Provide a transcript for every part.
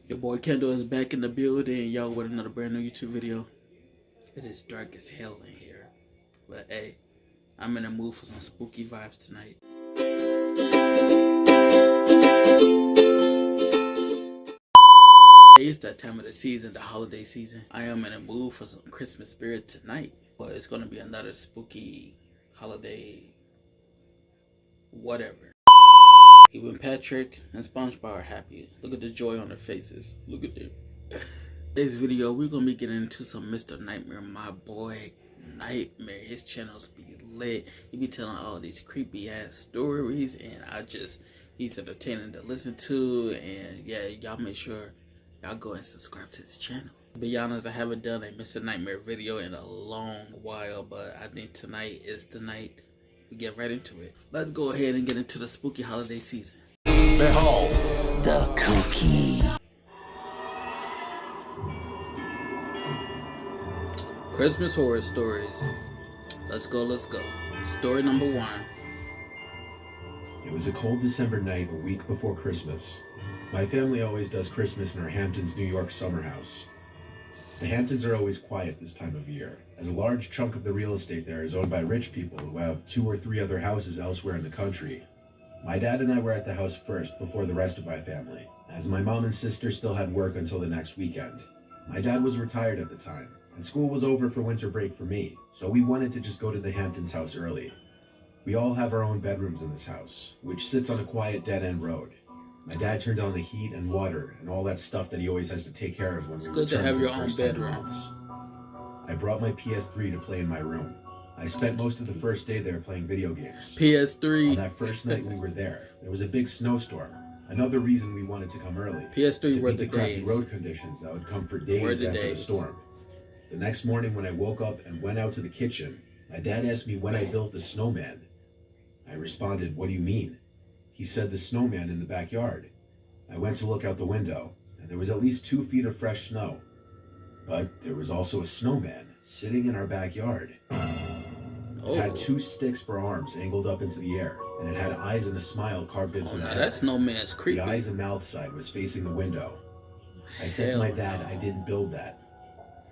Your boy Kendall is back in the building, y'all, with another brand new YouTube video. It is dark as hell in here, but hey, I'm in the mood for some spooky vibes tonight. It's that time of the season, the holiday season. I am in a mood for some Christmas spirit tonight, but it's gonna be another spooky holiday whatever. Even Patrick and SpongeBob are happy. Look at the joy on their faces. Look at them. Today's video, we're gonna be getting into some Mr. Nightmare, my boy Nightmare. His channels be lit. He be telling all these creepy ass stories, and he's entertaining to listen to. And yeah, y'all make sure y'all go and subscribe to his channel. To be honest, I haven't done a Mr. Nightmare video in a long while, but I think tonight is the night. We get right into it. Let's go ahead and get into the spooky holiday season. Behold, the cookie. Christmas horror stories. Let's go, let's go. Story number 1. It was a cold December night a week before Christmas. My family always does Christmas in our Hamptons, New York summer house. The Hamptons are always quiet this time of year, as a large chunk of the real estate there is owned by rich people who have 2 or 3 other houses elsewhere in the country. My dad and I were at the house first before the rest of my family, as my mom and sister still had work until the next weekend. My dad was retired at the time, and school was over for winter break for me, so we wanted to just go to the Hamptons house early. We all have our own bedrooms in this house, which sits on a quiet dead-end road. My dad turned on the heat and water and all that stuff that he always has to take care of when we Good to have your own bedroom. I brought my PS3 to play in my room. I spent most of the first day there playing video games. PS3. On that first night we were there was a big snowstorm. Another reason we wanted to come early. PS3 were to the beat the crappy days. road conditions that would come for days after the storm. The next morning when I woke up and went out to the kitchen, my dad asked me when I built the snowman. I responded, "What do you mean?" He said the snowman in the backyard. I went to look out the window, and there was at least 2 feet of fresh snow. But there was also a snowman sitting in our backyard. It had 2 sticks for arms angled up into the air, and it had eyes and a smile carved into the head. That snowman's creepy. The eyes and mouth side was facing the window. I said to my dad, I didn't build that.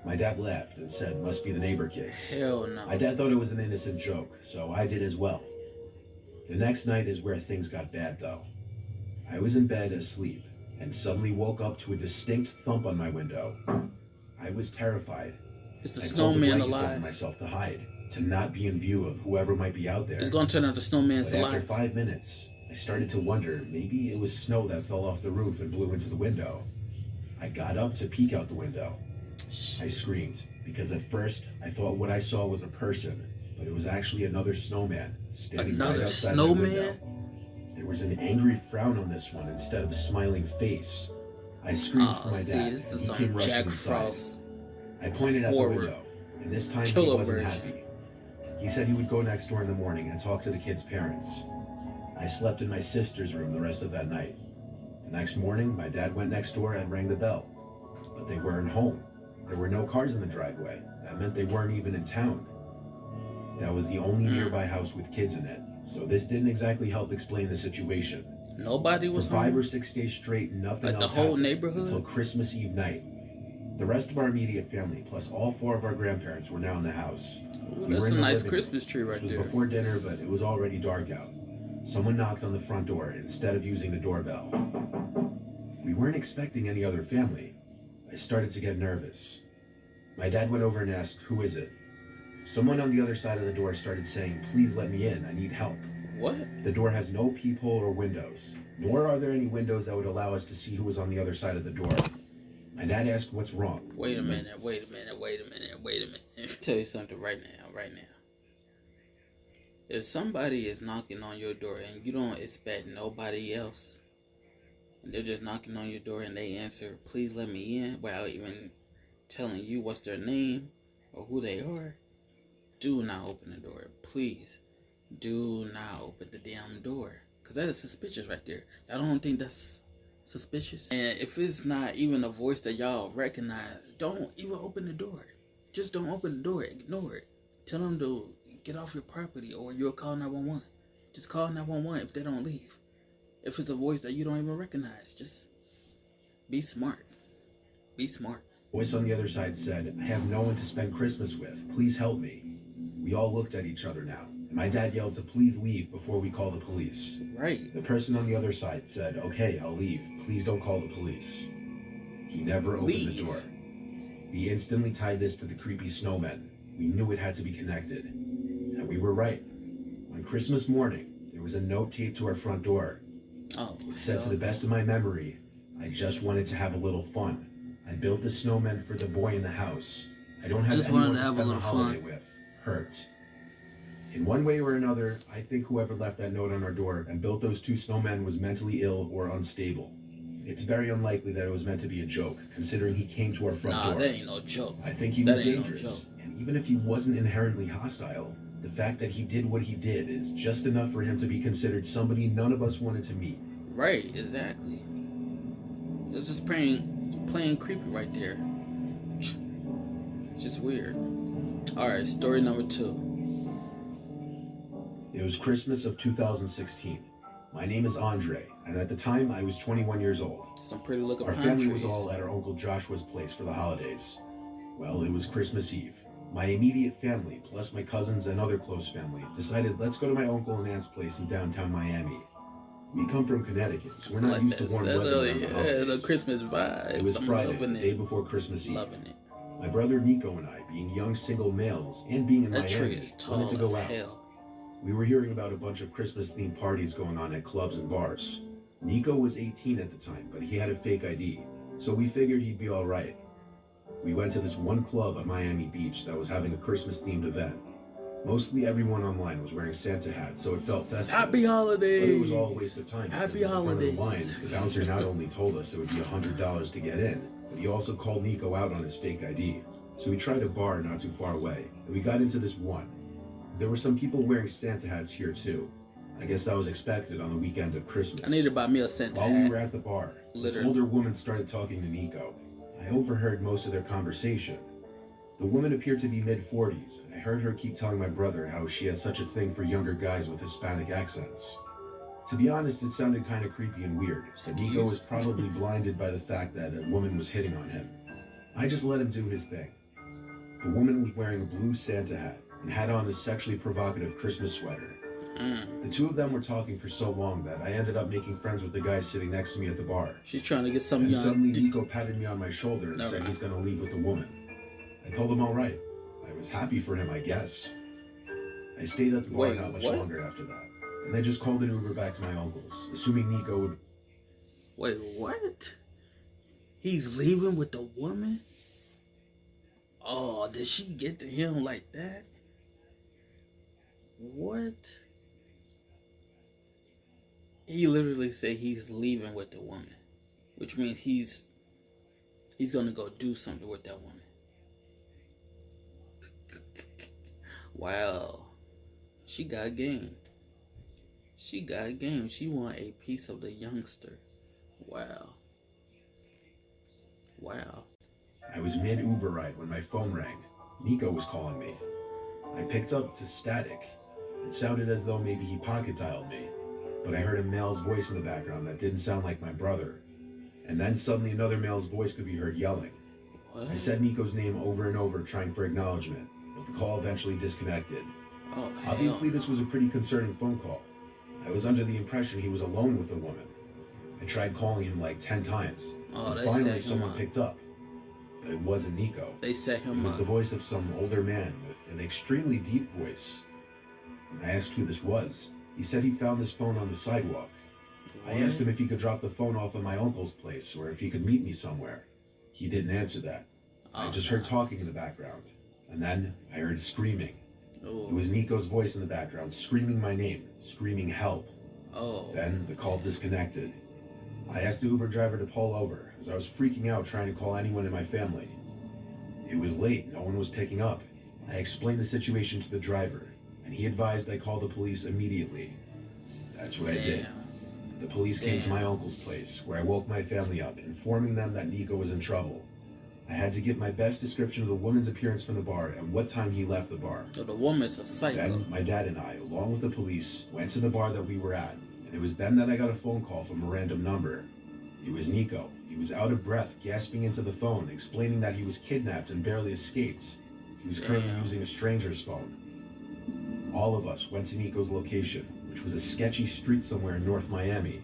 My dad laughed and said, "Must be the neighbor kids." Hell no. My dad thought it was an innocent joke, so I did as well. The next night is where things got bad, though. I was in bed asleep and suddenly woke up to a distinct thump on my window. I was terrified. Is the I pulled the snowman blankets over alive? myself to hide, to not be in view of whoever might be out there. It's gonna turn out the snowman's But after alive. 5 minutes, I started to wonder, maybe it was snow that fell off the roof and blew into the window. I got up to peek out the window. I screamed, because at first I thought what I saw was a person, but it was actually another snowman standing right outside my window. There was an angry frown on this one instead of a smiling face. I screamed for my dad, this and is he came some rushing Jack inside. Frost I pointed at horror. the window, and this time he Killer wasn't version. happy. He said he would go next door in the morning and talk to the kids' parents. I slept in my sister's room the rest of that night. The next morning, my dad went next door and rang the bell, but they weren't home. There were no cars in the driveway. That meant they weren't even in town. That was the only nearby house with kids in it, so this didn't exactly help explain the situation. Nobody was For 5 home? or 6 days straight, nothing Like the else whole happened neighborhood? until Christmas Eve night. The rest of our immediate family, plus all 4 of our grandparents, were now in the house. Ooh, We that's were a in the nice living Christmas tree right It was there. before dinner, but it was already dark out. Someone knocked on the front door instead of using the doorbell. We weren't expecting any other family. I started to get nervous. My dad went over and asked, "Who is it?" Someone on the other side of the door started saying, "Please let me in, I need help." What? The door has no peephole or windows, nor are there any windows that would allow us to see who was on the other side of the door. My dad asked, "What's wrong?" Wait a minute. Tell you something right now. If somebody is knocking on your door and you don't expect nobody else, and they're just knocking on your door and they answer, "Please let me in," without even telling you what's their name or who they are, do not open the door. Please. Do not open the damn door. Because that is suspicious right there. I don't think that's suspicious. And if it's not even a voice that y'all recognize, don't even open the door. Just don't open the door. Ignore it. Tell them to get off your property or you'll call 911. Just call 911 if they don't leave. If it's a voice that you don't even recognize, just Be smart. Be smart. Voice on the other side said, I have no one to spend Christmas with. Please help me. We all looked at each other now, and my dad yelled to please leave before we call the police. Right. The person on the other side said, okay, I'll leave. Please don't call the police. He never opened the door. We instantly tied this to the creepy snowmen. We knew it had to be connected. And we were right. On Christmas morning, there was a note taped to our front door. Oh, It said, to the best of my memory, I just wanted to have a little fun. I built the snowman for the boy in the house. I don't have Just anyone wanted to to have a spend the little holiday fun. with. Hurt. In one way or another, I think whoever left that note on our door and built those two snowmen was mentally ill or unstable. It's very unlikely that it was meant to be a joke, considering he came to our front Nah, door. that ain't no joke. I think he was That ain't no dangerous. joke. And even if he wasn't inherently hostile, the fact that he did what he did is just enough for him to be considered somebody none of us wanted to meet. Right, exactly. It was just playing creepy right there. Just weird. Alright, story number 2. It was Christmas of 2016. My name is Andre, and at the time I was 21 years old. Some pretty looking Our pine family trees. was all at our Uncle Joshua's place for the holidays. Well, it was Christmas Eve. My immediate family, plus my cousins and other close family, decided let's go to my uncle and aunt's place in downtown Miami. We come from Connecticut, so we're not Like used to that warm said weather around earlier, the yeah, the holidays. Christmas vibe. It was I'm Friday, loving the it. day before Christmas Eve. Loving it. My brother Nico and I, being young single males and being in That tree Miami, is tall wanted to go as out. hell. We were hearing about a bunch of Christmas-themed parties going on at clubs and bars. Nico was 18 at the time, but he had a fake ID, so we figured he'd be all right. We went to this one club on Miami Beach that was having a Christmas-themed event. Mostly everyone online was wearing Santa hats, so it felt festive. Happy holidays! But it was all a waste of time. Happy because in front of the holidays. line, the bouncer not only told us it would be $100 to get in, but he also called Nico out on his fake ID. So we tried a bar not too far away, and we got into this one. There were some people wearing Santa hats here too. I guess that was expected on the weekend of Christmas. I need to buy me a Santa While we hat. were at the bar, this Literally. older woman started talking to Nico. I overheard most of their conversation. The woman appeared to be mid-40s, and I heard her keep telling my brother how she has such a thing for younger guys with Hispanic accents. To be honest, it sounded kind of creepy and weird, but Nico was probably blinded by the fact that a woman was hitting on him. I just let him do his thing. The woman was wearing a blue Santa hat and had on a sexually provocative Christmas sweater. The two of them were talking for so long that I ended up making friends with the guy sitting next to me at the bar. She's trying to get some And young. suddenly Nico patted me on my shoulder and Never said mind. he's gonna leave with the woman. I told him all right. I was happy for him, I guess. I stayed at the bar Wait, not much what? longer after that, and I just called an Uber back to my uncle's, assuming Nico would. Wait, what? He's leaving with the woman? Oh, did she get to him like that? What? He literally said he's leaving with the woman, which means he's gonna go do something with that woman. Wow, she got game. She got game. She want a piece of the youngster. Wow. Wow. I was mid-Uber ride when my phone rang. Nico was calling me. I picked up to static. It sounded as though maybe he pocket dialed me, but I heard a male's voice in the background that didn't sound like my brother. And then suddenly another male's voice could be heard yelling. What? I said Nico's name over and over, trying for acknowledgement, but the call eventually disconnected. Oh, Obviously, hell. this was a pretty concerning phone call. I was under the impression he was alone with a woman. I tried calling him like 10 times. Oh, and they finally, set him someone up. picked up. But it wasn't Nico. They set It him was up. the voice of some older man with an extremely deep voice. When I asked who this was, he said he found this phone on the sidewalk. I asked him if he could drop the phone off at my uncle's place or if he could meet me somewhere. He didn't answer that. I just heard talking in the background. And then I heard screaming. Oh. It was Nico's voice in the background, screaming my name, screaming help. Oh. Then the call disconnected. I asked the Uber driver to pull over, as I was freaking out trying to call anyone in my family. It was late, no one was picking up. I explained the situation to the driver, and he advised I call the police immediately. That's what I did. The police came to my uncle's place, where I woke my family up, informing them that Nico was in trouble. I had to give my best description of the woman's appearance from the bar and what time he left the bar. So the woman's a psycho. Then my dad and I, along with the police, went to the bar that we were at, and it was then that I got a phone call from a random number. It was Nico. He was out of breath, gasping into the phone, explaining that he was kidnapped and barely escaped. He was currently using a stranger's phone. All of us went to Nico's location, which was a sketchy street somewhere in North Miami.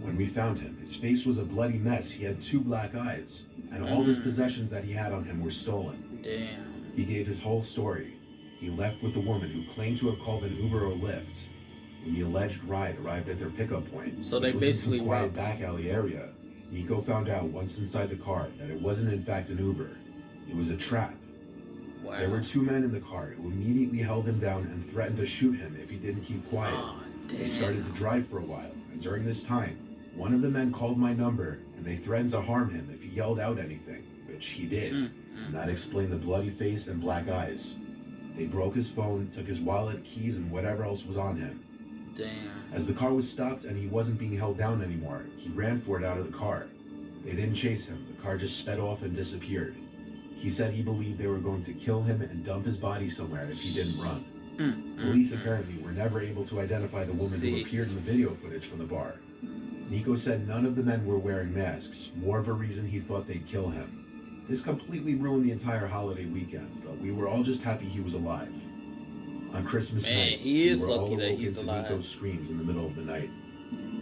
When we found him, his face was a bloody mess. He had 2 black eyes, and all his possessions that he had on him were stolen. Damn. He gave his whole story. He left with the woman who claimed to have called an Uber or Lyft. When the alleged ride arrived at their pickup point, So they which was basically in some quiet robbed back alley area, Nico found out once inside the car that it wasn't in fact an Uber. It was a trap. Wow. There were 2 men in the car who immediately held him down and threatened to shoot him if he didn't keep quiet. Oh, damn. They started to drive for a while, and during this time, one of the men called my number, and they threatened to harm him if he yelled out anything, which he did, and that explained the bloody face and black eyes. They broke his phone, took his wallet, keys, and whatever else was on him. Damn. As the car was stopped and he wasn't being held down anymore, he ran for it out of the car. They didn't chase him. The car just sped off and disappeared. He said he believed they were going to kill him and dump his body somewhere if he didn't run. Police apparently were never able to identify the woman who appeared in the video footage from the bar. Nico said none of the men were wearing masks, more of a reason he thought they'd kill him. This completely ruined the entire holiday weekend, but we were all just happy he was alive. On Christmas night, he is we were all lucky that awoken he's to alive. Nico's screams in the middle of the night.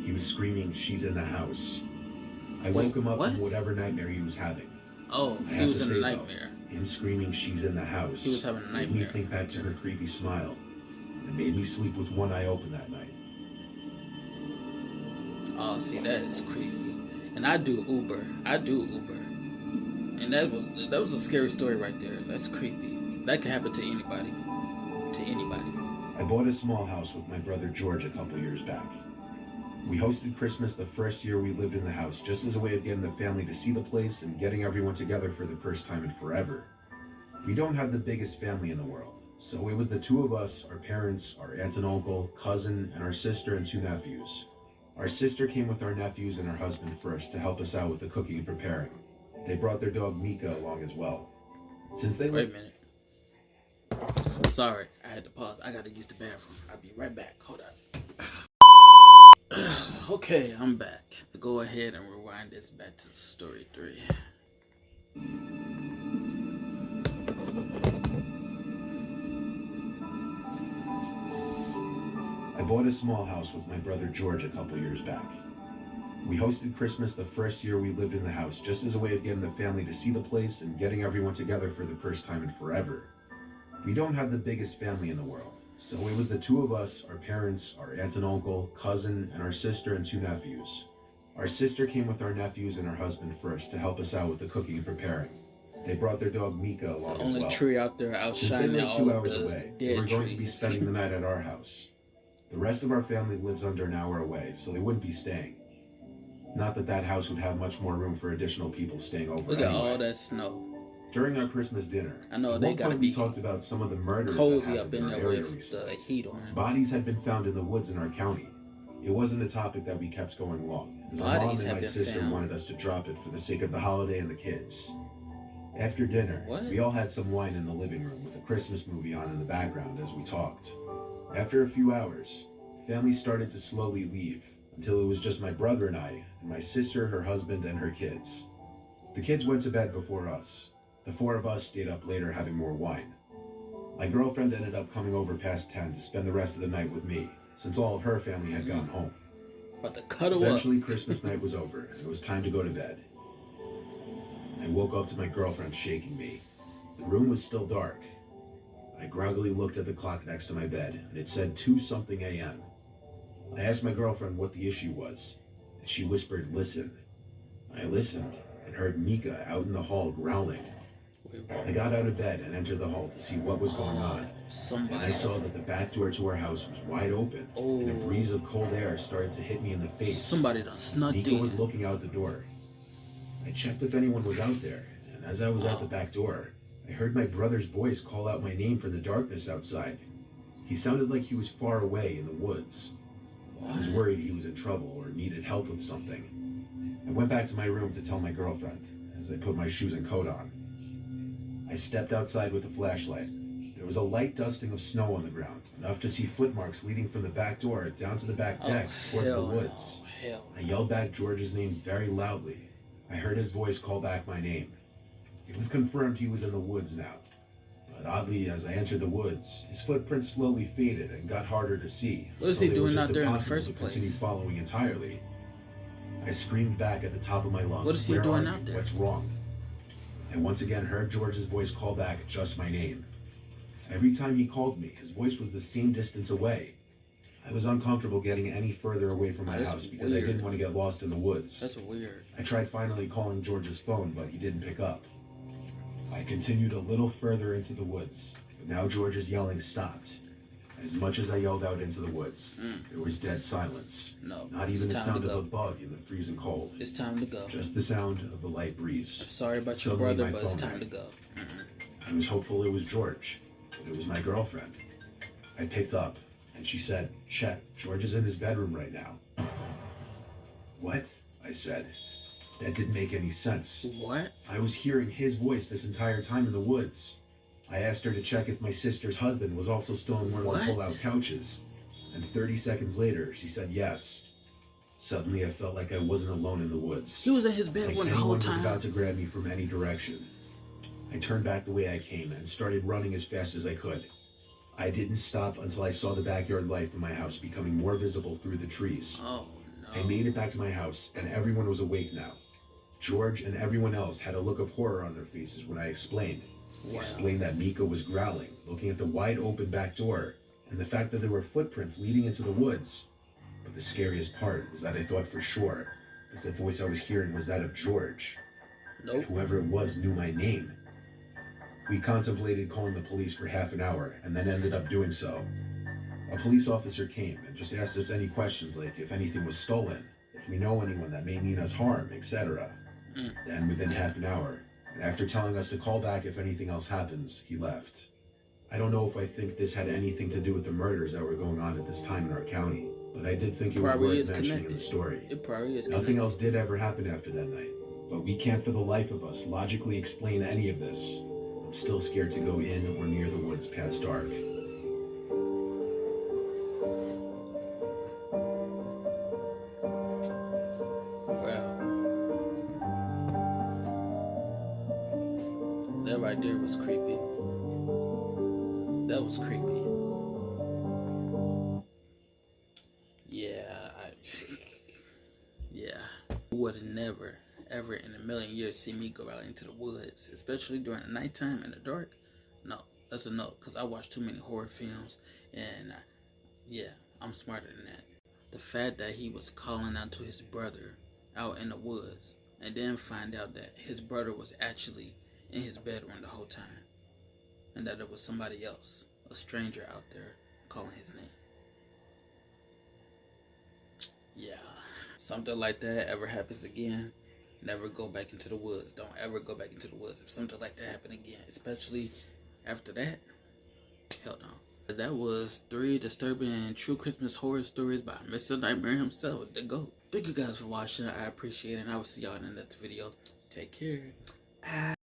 He was screaming, "She's in the house." I woke him up what? from whatever nightmare he was having. Oh, I he have was to in say, a though, nightmare. Him screaming, "She's in the house," He was having a made me nightmare. think back to her creepy smile. It made me sleep with one eye open that night. Oh, see, that is creepy. And I do Uber. And that was a scary story right there. That's creepy. That could happen to anybody. I bought a small house with my brother George a couple years back. We hosted Christmas the first year we lived in the house, just as a way of getting the family to see the place and getting everyone together for the first time in forever. We don't have the biggest family in the world, so it was the 2 of us, our parents, our aunt and uncle, cousin, and our sister and 2 nephews. Our sister came with our nephews and her husband first to help us out with the cooking and preparing. They brought their dog Mika along as well. Since they Wait a minute. Sorry, I had to pause. I gotta use the bathroom. I'll be right back. Hold up. Okay, I'm back. Go ahead and rewind this back to story 3. I bought a small house with my brother George a couple years back. We hosted Christmas the first year we lived in the house, just as a way of getting the family to see the place and getting everyone together for the first time in forever. We don't have the biggest family in the world, so it was the 2 of us, our parents, our aunt and uncle, cousin, and our sister and 2 nephews. Our sister came with our nephews and her husband first to help us out with the cooking and preparing. They brought their dog Mika along as Only well. tree out there Since they outshining were all 2 of hours the away, we dead were going to be trees. spending the night at our house. The rest of our family lives under an hour away, so they wouldn't be staying. Not that that house would have much more room for additional people staying over. Look at anyway. all that snow. During our Christmas dinner, I know at they one gotta point be we talked about some of the murders that Cozy happened up in in our there area with the recently. heat on. Bodies had been found in the woods in our county. It wasn't a topic that we kept going long, because my mom Bodies and have my been sister found. wanted us to drop it for the sake of the holiday and the kids. After dinner, What? we all had some wine in the living room with a Christmas movie on in the background as we talked. After a few hours, family started to slowly leave, until it was just my brother and I, and my sister, her husband, and her kids. The kids went to bed before us. The 4 of us stayed up later having more wine. My girlfriend ended up coming over past 10 to spend the rest of the night with me, since all of her family had gone home. About to cuddle Eventually, up. Christmas night was over, and it was time to go to bed. I woke up to my girlfriend shaking me. The room was still dark. I groggily looked at the clock next to my bed, and it said 2-something a.m. I asked my girlfriend what the issue was, and she whispered, "Listen." I listened, and heard Mika out in the hall growling. I got out of bed and entered the hall to see what was going on, and I Somebody. saw that the back door to our house was wide open, and a breeze of cold air started to hit me in the face. Somebody done snuck Nico was in. looking out the door. I checked if anyone was out there, and as I was at the back door, I heard my brother's voice call out my name from the darkness outside. He sounded like he was far away in the woods. I was worried he was in trouble or needed help with something. I went back to my room to tell my girlfriend as I put my shoes and coat on. I stepped outside with a flashlight. There was a light dusting of snow on the ground, enough to see footmarks leading from the back door down to the back deck towards the woods. Hell. I yelled back George's name very loudly. I heard his voice call back my name. It was confirmed he was in the woods now. But oddly, as I entered the woods, his footprints slowly faded and got harder to see. What is so he they were doing just out there in the impossible first to continue place? following entirely. I screamed back at the top of my lungs. What is he "Where doing are out you? there?" What's wrong? I once again heard George's voice call back just my name. Every time he called me, his voice was the same distance away. I was uncomfortable getting any further away from my That's house because weird. I didn't want to get lost in the woods. That's weird. I tried finally calling George's phone, but he didn't pick up. I continued a little further into the woods, but now George's yelling stopped. As much as I yelled out into the woods, there was dead silence. No. Not even the it's time sound to of a go. bug in the freezing cold. It's time to go. Just the sound of the light breeze. I'm sorry about your Suddenly brother, my but it's phone time to rang. go. I was hopeful it was George, but it was my girlfriend. I picked up, and she said, "Chet, George is in his bedroom right now." "What?" I said. That didn't make any sense. What? I was hearing his voice this entire time in the woods. I asked her to check if my sister's husband was also still in one of What? the pull-out couches, and 30 seconds later, she said yes. Suddenly, I felt like I wasn't alone in the woods. He was in his bed Like the anyone whole was time. about to grab me from any direction. I turned back the way I came and started running as fast as I could. I didn't stop until I saw the backyard light from my house becoming more visible through the trees. Oh I no. made it back to my house, and everyone was awake now. George and everyone else had a look of horror on their faces when I explained. Wow. Explained that Mika was growling, looking at the wide open back door, and the fact that there were footprints leading into the woods. But the scariest part was that I thought for sure that the voice I was hearing was that of George. Nope. Whoever it was knew my name. We contemplated calling the police for half an hour and then ended up doing so. A police officer came and just asked us any questions like if anything was stolen, if we know anyone that may mean us harm, etc. Then within half an hour, and after telling us to call back if anything else happens, he left. I don't know if I think this had anything to do with the murders that were going on at this time in our county, but I did think it was Probably worth is mentioning in the connected. story. It probably is. Nothing else did ever happen after that night, but we can't for the life of us logically explain any of this. I'm still scared to go in or near the woods past dark. Wow. That right there was creepy. That was creepy. Yeah, yeah. Would have never, ever in a million years seen me go out into the woods, especially during the nighttime in the dark. No, that's a no, because I watch too many horror films, and yeah, I'm smarter than that. The fact that he was calling out to his brother out in the woods, and then find out that his brother was actually in his bedroom the whole time, and that it was somebody else, a stranger out there, calling his name. Yeah, something like that ever happens again, never go back into the woods. Don't ever go back into the woods if something like that happened again, especially after that. Hell no. That was 3 disturbing and true Christmas horror stories by Mr. Nightmare himself, the GOAT. Thank you guys for watching. I appreciate it, and I will see y'all in the next video. Take care.